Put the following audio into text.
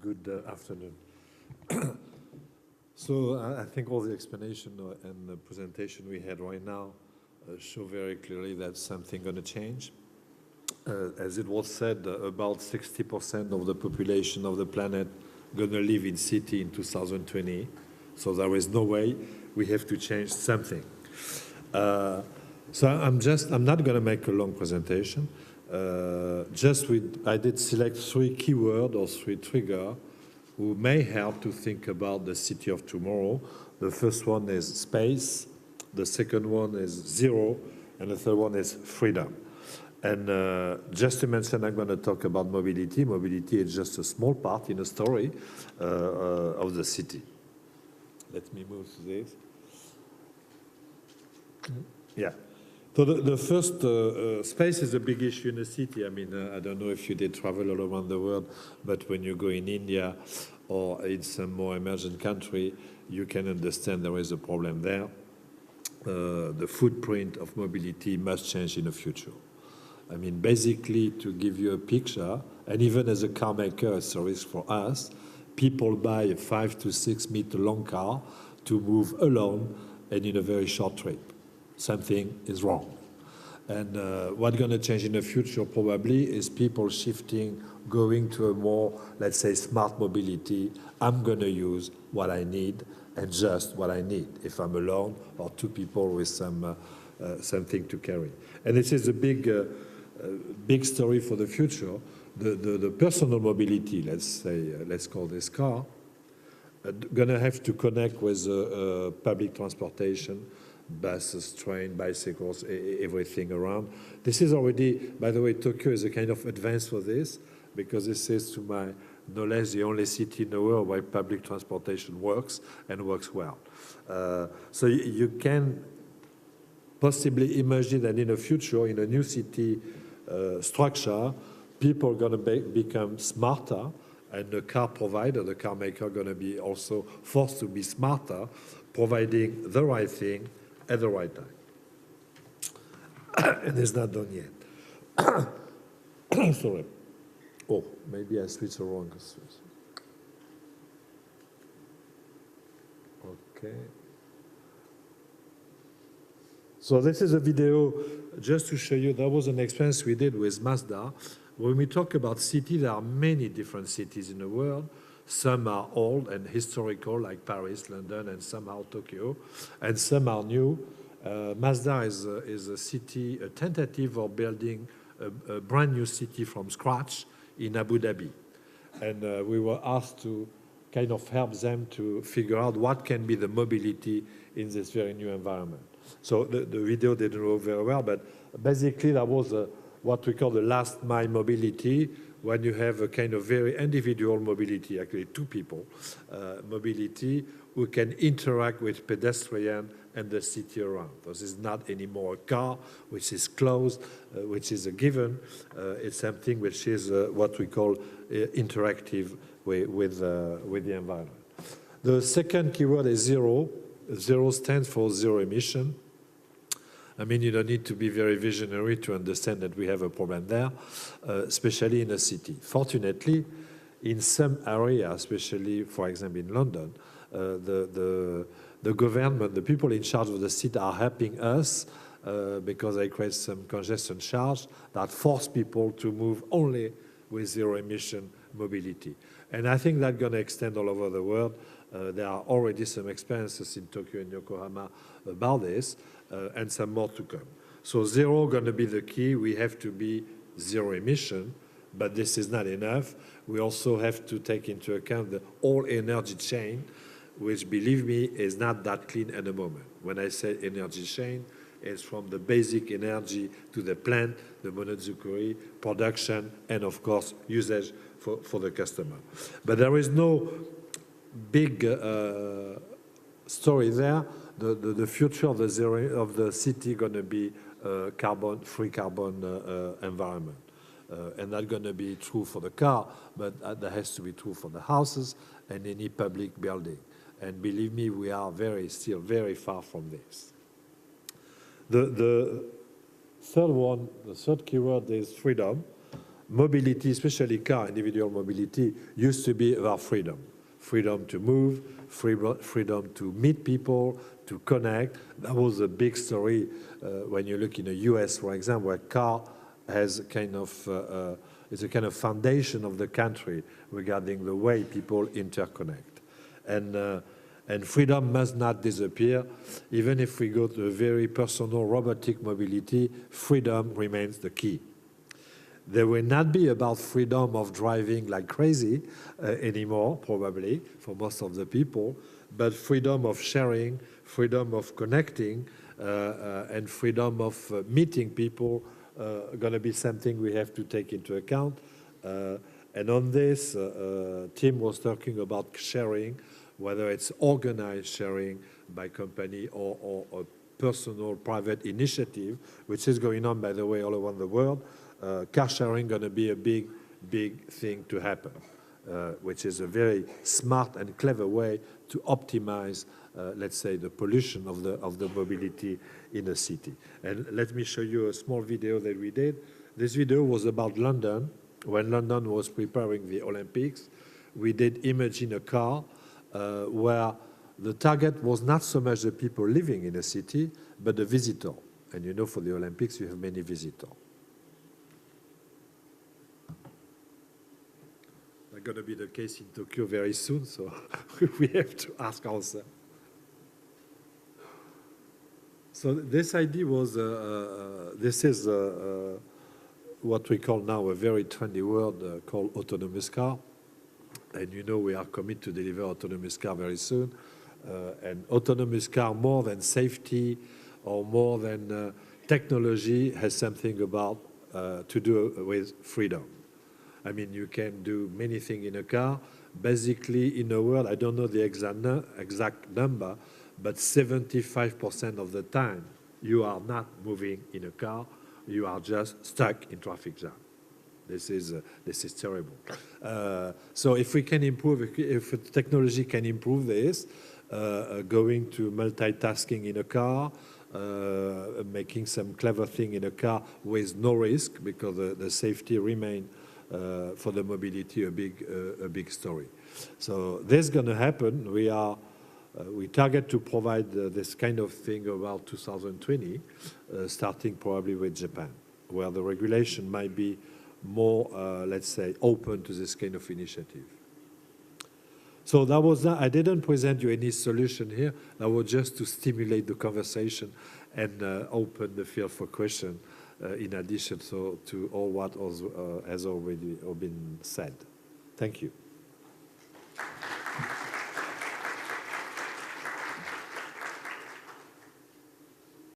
good afternoon. So I think all the explanation and the presentation we had right now show very clearly that something going to change. As it was said, about 60% of the population of the planet going to live in city in 2020. So there is no way we have to change something. So I'm not going to make a long presentation. I did select 3 keywords or 3 triggers who may help to think about the city of tomorrow. The first one is space, the second one is zero, and the third one is freedom. And just to mention, I'm going to talk about mobility. Mobility is just a small part in a story of the city. Let me move to this. Yeah. So the first, space is a big issue in the city. I mean, I don't know if you did travel all around the world, but when you go in India or in some more emerging country, you can understand there is a problem there. The footprint of mobility must change in the future. I mean, basically, to give you a picture, and even as a car maker, it's a risk for us, people buy a 5 to 6 meter long car to move alone and in a very short trip. Something is wrong. And what's going to change in the future probably is people shifting, going to a more, let's say, smart mobility. I'm going to use what I need and just what I need if I'm alone or 2 people with something to carry. And this is a big story for the future. The personal mobility, let's say, let's call this car, going to have to connect with public transportation, buses, train, bicycles, everything around. This is already, by the way, Tokyo is a kind of advance for this, because this is, to my knowledge, the only city in the world where public transportation works and works well. So you can possibly imagine that in the future, in a new city structure, people are going to become smarter, and the car provider, the car maker, are going to be also forced to be smarter, providing the right thing at the right time. And it's not done yet. Sorry. Oh, maybe I switched the wrong switch. Okay. So this is a video just to show you, that was an experience we did with Mazda. When we talk about city, there are many different cities in the world. Some are old and historical, like Paris, London, and somehow Tokyo, and some are new. Mazda is a city, a tentative of building a brand new city from scratch in Abu Dhabi. And we were asked to kind of help them to figure out what can be the mobility in this very new environment. So the video didn't go very well, but basically that was what we call the last mile mobility, when you have a kind of very individual mobility, actually 2 people mobility, who can interact with pedestrian and the city around. This is not anymore a car, which is closed, which is a given. It's something which is what we call interactive with the environment. The second keyword is zero. Zero stands for zero emission. I mean, you don't need to be very visionary to understand that we have a problem there, especially in a city. Fortunately, in some areas, especially, for example, in London, the government, the people in charge of the city are helping us because they create some congestion charge that force people to move only with zero emission mobility. And I think that's going to extend all over the world. There are already some experiences in Tokyo and Yokohama about this, and some more to come. So zero going to be the key. We have to be zero emission, but this is not enough. We also have to take into account the whole energy chain, which, believe me, is not that clean at the moment. When I say energy chain, it's from the basic energy to the plant, the monozukuri, production, and of course, usage for the customer. But there is no big story there. The future of the city going to be free carbon environment, and that's going to be true for the car, but that has to be true for the houses and any public building. And believe me, we are still very far from this. The third keyword is freedom. mobility, especially car, individual mobility, used to be about freedom. Freedom to move, freedom to meet people, to connect. That was a big story when you look in the US, for example, where car has kind of, is a kind of foundation of the country regarding the way people interconnect. And freedom must not disappear. Even if we go to a very personal robotic mobility, freedom remains the key. There will not be about freedom of driving like crazy anymore, probably, for most of the people, but freedom of sharing, freedom of connecting, and freedom of meeting people going to be something we have to take into account. And on this, Tim was talking about sharing, whether it's organized sharing by company or a personal private initiative, which is going on, by the way, all around the world. Car sharing going to be a big thing to happen, which is a very smart and clever way to optimize, let's say, the pollution of the mobility in a city. And let me show you a small video that we did. This video was about London. When London was preparing the Olympics, we did imagine a car where the target was not so much the people living in a city, but the visitor. And you know, for the Olympics, you have many visitors. That's going to be the case in Tokyo very soon, so we have to ask ourselves. So this idea was, this is what we call now a very trendy word called autonomous car. And you know we are committed to deliver autonomous car very soon. And autonomous car, more than safety or more than technology, has something about to do with freedom. I mean, you can do many things in a car. Basically, in a world, I don't know the exact number, but 75% of the time, you are not moving in a car. You are just stuck in traffic jam. This is terrible. So if we can improve, if technology can improve this, going to multitasking in a car, making some clever thing in a car with no risk, because the safety remain for the mobility a big story. So this is going to happen. We target to provide this kind of thing about 2020, starting probably with Japan, where the regulation might be more, let's say, open to this kind of initiative. So that was that. I didn't present you any solution here. That was just to stimulate the conversation and open the field for question, in addition to all what has already been said. Thank you.